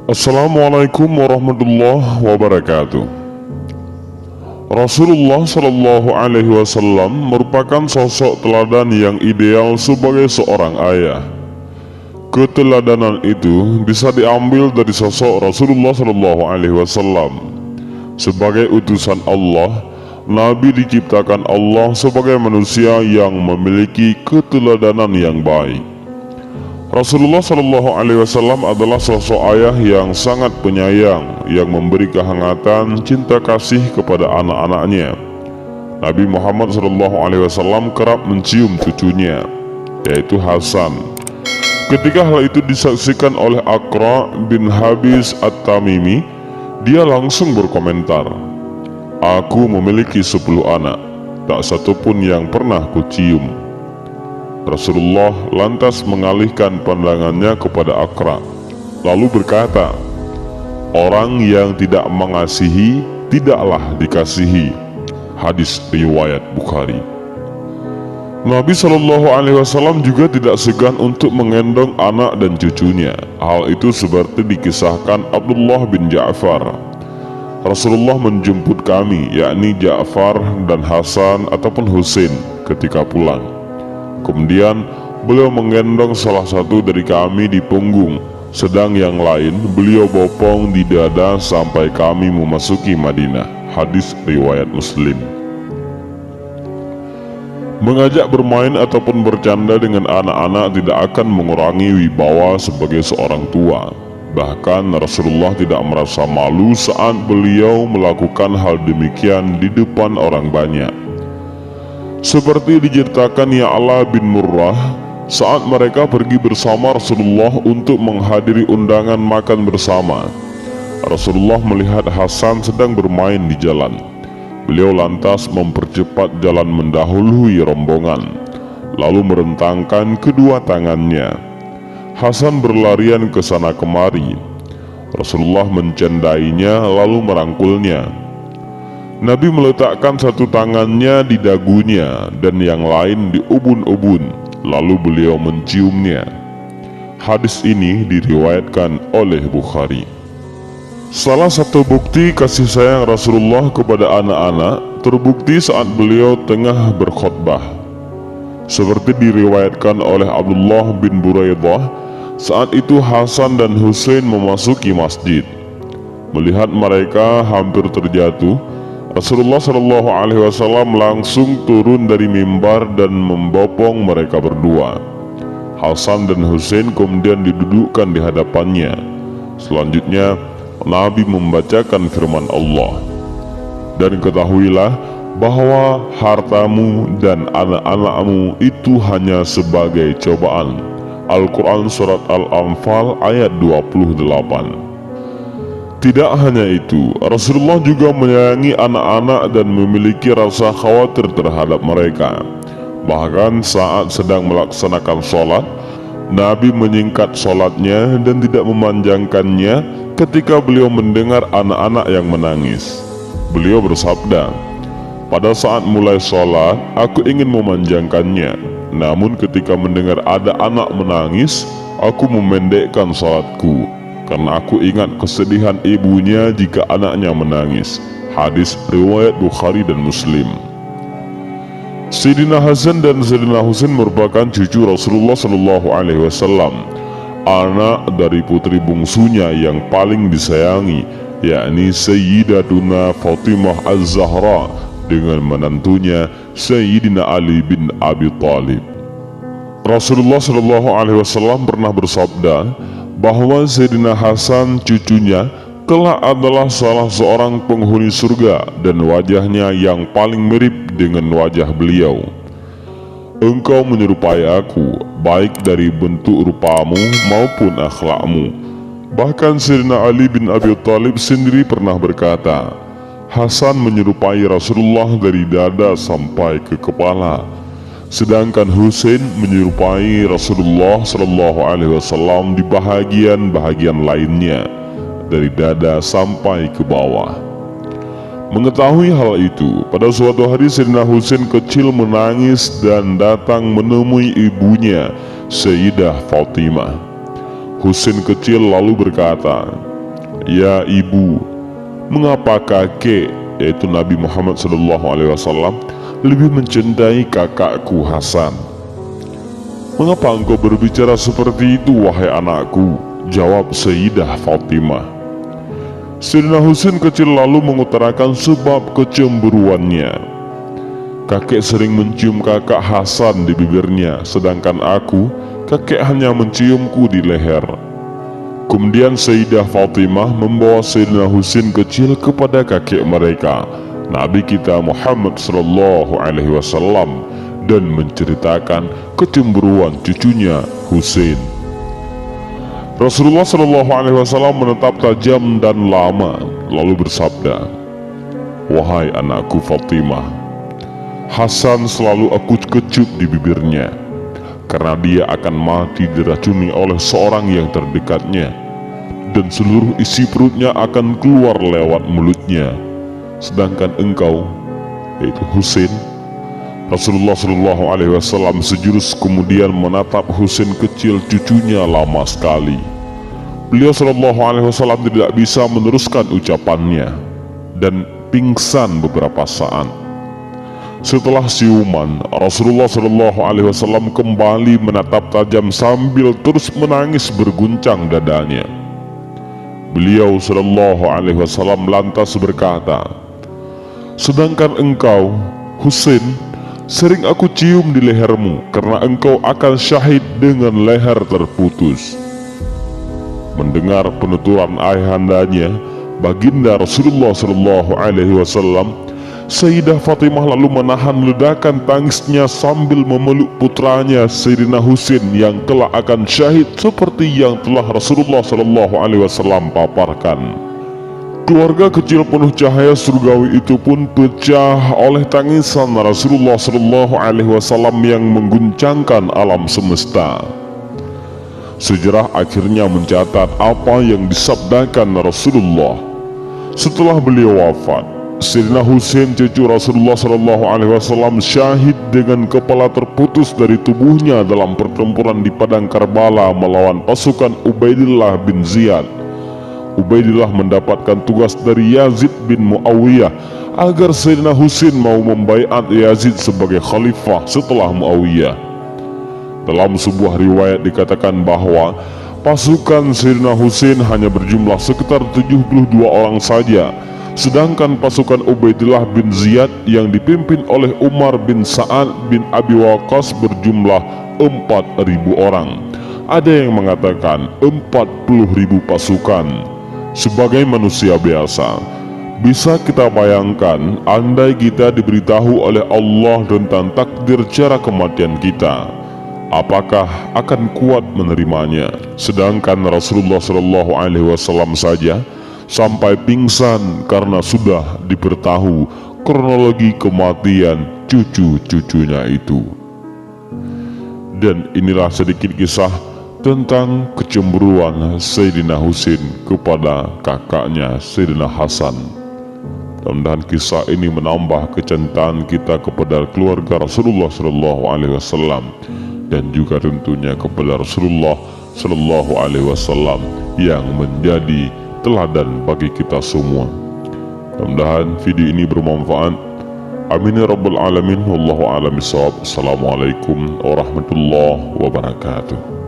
Assalamualaikum warahmatullahi wabarakatuh. Rasulullah Shallallahu Alaihi Wasallam merupakan sosok teladan yang ideal sebagai seorang ayah. Keteladanan itu bisa diambil dari sosok Rasulullah Shallallahu Alaihi Wasallam. Sebagai utusan Allah, Nabi diciptakan Allah sebagai manusia yang memiliki keteladanan yang baik. Rasulullah Shallallahu Alaihi Wasallam adalah sosok ayah yang sangat penyayang, yang memberi kehangatan cinta kasih kepada anak-anaknya. Nabi Muhammad Shallallahu Alaihi Wasallam kerap mencium cucunya, yaitu Hasan. Ketika hal itu disaksikan oleh Aqra bin Habis At-Tamimi, dia langsung berkomentar, "Aku memiliki 10 anak, tak satupun yang pernah kucium." Rasulullah lantas mengalihkan pandangannya kepada Aqra, lalu berkata, "Orang yang tidak mengasihi, tidaklah dikasihi." Hadis riwayat Bukhari. Nabi Shallallahu Alaihi Wasallam juga tidak segan untuk menggendong anak dan cucunya. Hal itu seperti dikisahkan Abdullah bin Ja'far. Rasulullah menjemput kami, yakni Ja'far dan Hasan ataupun Husain ketika pulang. Kemudian beliau menggendong salah satu dari kami di punggung, sedang yang lain beliau bopong di dada sampai kami memasuki Madinah. Hadis riwayat Muslim. Mengajak bermain ataupun bercanda dengan anak-anak tidak akan mengurangi wibawa sebagai seorang tua. Bahkan Rasulullah tidak merasa malu saat beliau melakukan hal demikian di depan orang banyak. Seperti diceritakan Ya'la bin Murrah, saat mereka pergi bersama Rasulullah untuk menghadiri undangan makan bersama, Rasulullah melihat Hasan sedang bermain di jalan. Beliau lantas mempercepat jalan mendahului rombongan, lalu merentangkan kedua tangannya. Hasan berlarian ke sana kemari. Rasulullah mencendainya lalu merangkulnya. Nabi meletakkan satu tangannya di dagunya dan yang lain di ubun-ubun, lalu beliau menciumnya. Hadis ini diriwayatkan oleh Bukhari. Salah satu bukti kasih sayang Rasulullah kepada anak-anak terbukti saat beliau tengah berkhutbah. Seperti diriwayatkan oleh Abdullah bin Buraidah, saat itu Hasan dan Husain memasuki masjid. Melihat mereka hampir terjatuh, Rasulullah Shallallahu Alaihi Wasallam langsung turun dari mimbar dan membopong mereka berdua. Hasan dan Husain kemudian didudukkan di hadapannya. Selanjutnya Nabi membacakan firman Allah, "Dan ketahuilah bahwa hartamu dan anak-anakmu itu hanya sebagai cobaan." Al-Quran Surat Al-Anfal ayat 28. Tidak hanya itu, Rasulullah juga menyayangi anak-anak dan memiliki rasa khawatir terhadap mereka. Bahkan saat sedang melaksanakan sholat, Nabi menyingkat sholatnya dan tidak memanjangkannya ketika beliau mendengar anak-anak yang menangis. Beliau bersabda, "Pada saat mulai sholat, aku ingin memanjangkannya. Namun ketika mendengar ada anak menangis, aku memendekkan sholatku. Karena aku ingat kesedihan ibunya jika anaknya menangis." Hadis riwayat Bukhari dan Muslim. Sayyidina Hasan dan Sayyidina Husain merupakan cucu Rasulullah Shallallahu Alaihi Wasallam, anak dari putri bungsunya yang paling disayangi, yakni Sayyidatuna Fatimah Az-Zahra dengan menantunya Sayyidina Ali bin Abi Thalib. Rasulullah Shallallahu Alaihi Wasallam pernah bersabda bahwa Sayyidina Hasan cucunya kelak adalah salah seorang penghuni surga dan wajahnya yang paling mirip dengan wajah beliau. "Engkau menyerupai aku, baik dari bentuk rupamu maupun akhlakmu." Bahkan Sayyidina Ali bin Abi Thalib sendiri pernah berkata, "Hasan menyerupai Rasulullah dari dada sampai ke kepala, sedangkan Husain menyerupai Rasulullah Shallallahu Alaihi Wasallam di bahagian-bahagian lainnya, dari dada sampai ke bawah." Mengetahui hal itu, pada suatu hari Sayyidina Husain kecil menangis dan datang menemui ibunya, Sayyidah Fatimah. Husain kecil lalu berkata, "Ya ibu, mengapa kakek," yaitu Nabi Muhammad SAW, "lebih mencintai kakakku Hasan?" "Mengapa engkau berbicara seperti itu, wahai anakku?" jawab Sayyidah Fatimah. Sayyidina Husain kecil lalu mengutarakan sebab kecemburuannya. "Kakek sering mencium kakak Hasan di bibirnya, sedangkan aku, kakek hanya menciumku di leher." Kemudian Sayyidah Fatimah membawa Sayyidina Husain kecil kepada kakek mereka, Nabi kita Muhammad SAW, dan menceritakan kecemburuan cucunya Husain. Rasulullah SAW menatap tajam dan lama, lalu bersabda, "Wahai anakku Fatimah, Hasan selalu aku kecup di bibirnya, karena dia akan mati diracuni oleh seorang yang terdekatnya, dan seluruh isi perutnya akan keluar lewat mulutnya. Sedangkan engkau, yaitu Husain." Rasulullah SAW sejurus kemudian menatap Husain kecil cucunya lama sekali. Beliau SAW tidak bisa meneruskan ucapannya dan pingsan beberapa saat. Setelah siuman, Rasulullah SAW kembali menatap tajam sambil terus menangis berguncang dadanya. Beliau SAW lantas berkata, "Sedangkan engkau, Husain, sering aku cium di lehermu karena engkau akan syahid dengan leher terputus." Mendengar penuturan ayahandanya, baginda Rasulullah SAW, Sayyidah Fatimah lalu menahan ledakan tangisnya sambil memeluk putranya Sayyidina Husain yang kelak akan syahid seperti yang telah Rasulullah SAW paparkan. Keluarga kecil penuh cahaya surgawi itu pun pecah oleh tangisan Rasulullah SAW yang mengguncangkan alam semesta. Sejarah akhirnya mencatat apa yang disabdakan Rasulullah. Setelah beliau wafat, Sayyidina Husain cucu Rasulullah SAW syahid dengan kepala terputus dari tubuhnya dalam pertempuran di padang Karbala melawan pasukan Ubaidillah bin Ziyad. Ubaidillah mendapatkan tugas dari Yazid bin Muawiyah agar Sayyidina Husain mau membaiat Yazid sebagai khalifah setelah Muawiyah. Dalam sebuah riwayat dikatakan bahwa pasukan Sayyidina Husain hanya berjumlah sekitar 72 orang saja, sedangkan pasukan Ubaidillah bin Ziyad yang dipimpin oleh Umar bin Sa'ad bin Abi Waqqas berjumlah 4.000 orang. Ada yang mengatakan 40.000 pasukan. Sebagai manusia biasa, bisa kita bayangkan andai kita diberitahu oleh Allah tentang takdir cara kematian kita, apakah akan kuat menerimanya? Sedangkan Rasulullah SAW saja sampai pingsan karena sudah diberitahu kronologi kematian cucu-cucunya itu. Dan inilah sedikit kisah tentang kecemburuan Sayyidina Husain kepada kakaknya Sayyidina Hasan. Mudah-mudahan kisah ini menambah kecintaan kita kepada keluarga Rasulullah SAW dan juga tentunya kepada Rasulullah SAW yang menjadi teladan bagi kita semua. Mudah-mudahan video ini bermanfaat. Amin ya rabbal alamin. Wallahu a'lam bishawab. Assalamualaikum warahmatullahi wabarakatuh.